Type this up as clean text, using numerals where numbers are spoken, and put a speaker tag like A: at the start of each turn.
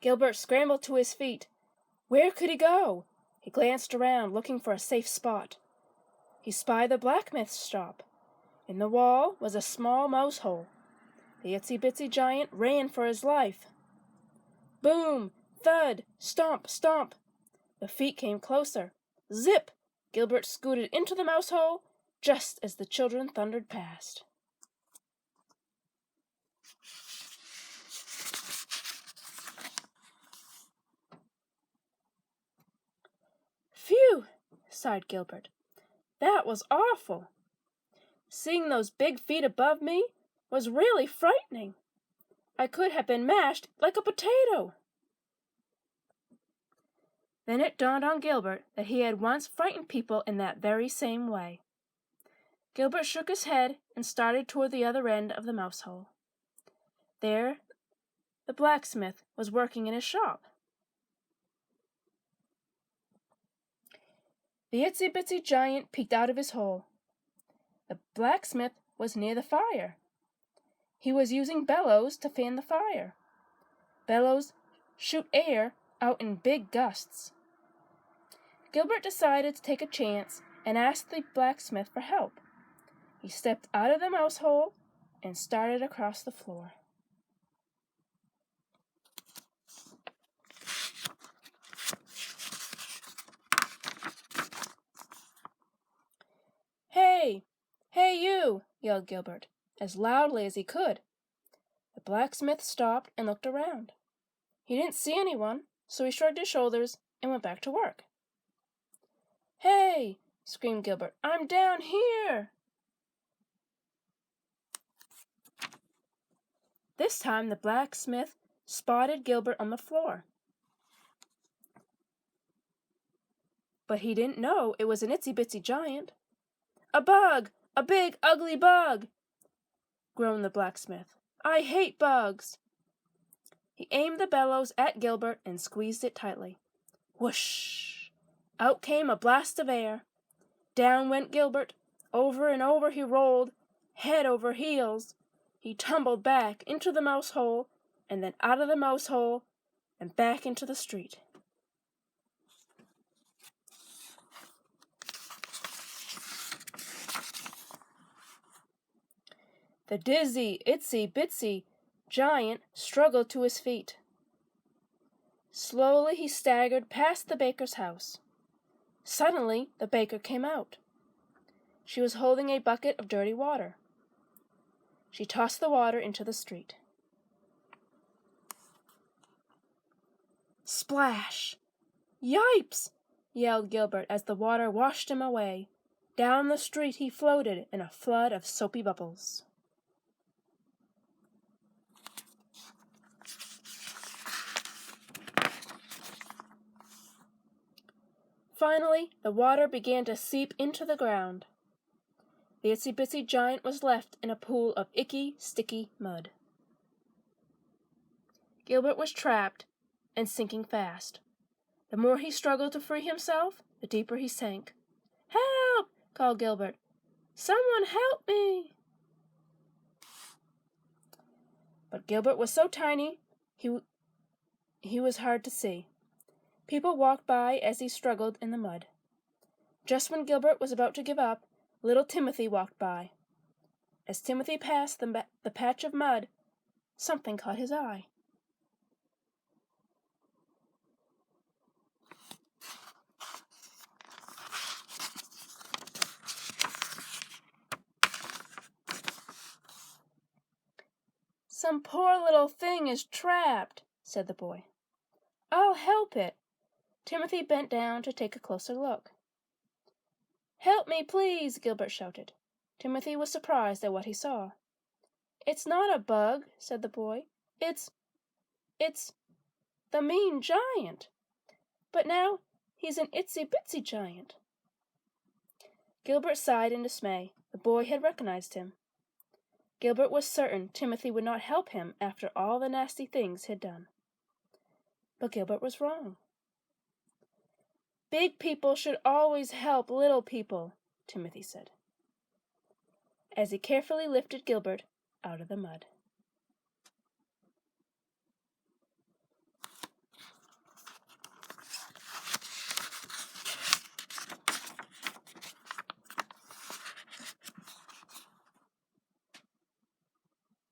A: Gilbert scrambled to his feet. Where could he go? He glanced around, looking for a safe spot. He spied the blacksmith's shop. In the wall was a small mouse hole. The Itsy Giant ran for his life. Boom! Thud! Stomp! Stomp! The feet came closer. Zip! Gilbert scooted into the mouse hole just as the children thundered past. Phew! Sighed Gilbert. That was awful. Seeing those big feet above me was really frightening. I could have been mashed like a potato. Then it dawned on Gilbert that he had once frightened people in that very same way. Gilbert shook his head and started toward the other end of the mouse hole. There, the blacksmith was working in his shop. The Itsy Giant peeked out of his hole. The blacksmith was near the fire. He was using bellows to fan the fire. Bellows shoot air out in big gusts. Gilbert decided to take a chance and asked the blacksmith for help. He stepped out of the mouse hole and started across the floor. Hey! Hey you! Yelled Gilbert, as loudly as he could. The blacksmith stopped and looked around. He didn't see anyone, so he shrugged his shoulders and went back to work. Hey! Screamed Gilbert. I'm down here! This time the blacksmith spotted Gilbert on the floor. But he didn't know it was an Itsy Giant. A bug! A big, ugly bug! Groaned the blacksmith. I hate bugs! He aimed the bellows at Gilbert and squeezed it tightly. Whoosh! Out came a blast of air. Down went Gilbert. Over and over he rolled, head over heels. He tumbled back into the mouse hole, and then out of the mouse hole, and back into the street. The dizzy, Itsy Giant struggled to his feet. Slowly he staggered past the baker's house. Suddenly the baker came out. She was holding a bucket of dirty water. She tossed the water into the street. Splash! Yipes! Yelled Gilbert as the water washed him away. Down the street he floated in a flood of soapy bubbles. Finally, the water began to seep into the ground. The Itsy Giant was left in a pool of icky, sticky mud. Gilbert was trapped and sinking fast. The more he struggled to free himself, the deeper he sank. Help! Called Gilbert. Someone help me! But Gilbert was so tiny, he was hard to see. People walked by as he struggled in the mud. Just when Gilbert was about to give up, little Timothy walked by. As Timothy passed the patch of mud, something caught his eye. Some poor little thing is trapped, said the boy. I'll help it. Timothy bent down to take a closer look. Help me, please, Gilbert shouted. Timothy was surprised at what he saw. It's not a bug, said the boy. It's the mean giant. But now he's an Itsy Giant. Gilbert sighed in dismay. The boy had recognized him. Gilbert was certain Timothy would not help him after all the nasty things he'd done. But Gilbert was wrong. Big people should always help little people, Timothy said, as he carefully lifted Gilbert out of the mud.